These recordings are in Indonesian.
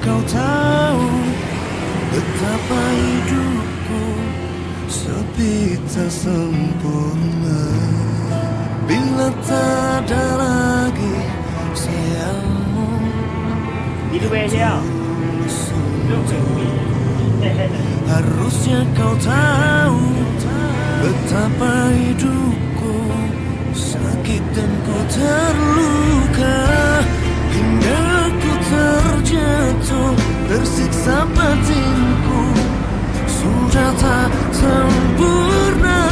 kau tahu betapa hidupku sepi tak sempurna bila tak ada lagi sayangmu. Harusnya kau tahu betapa hidupku sakit dan ku terluka hingga ku terjatuh, tersiksa batinku sudah tak sempurna.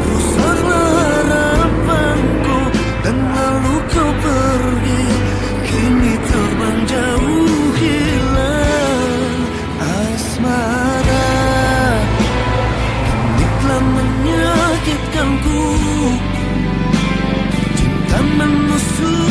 Rusaklah harapanku dan lalu kau pergi, kini terbang jauh hilang asmara. Kini telah menyakitkanku, cinta menusuk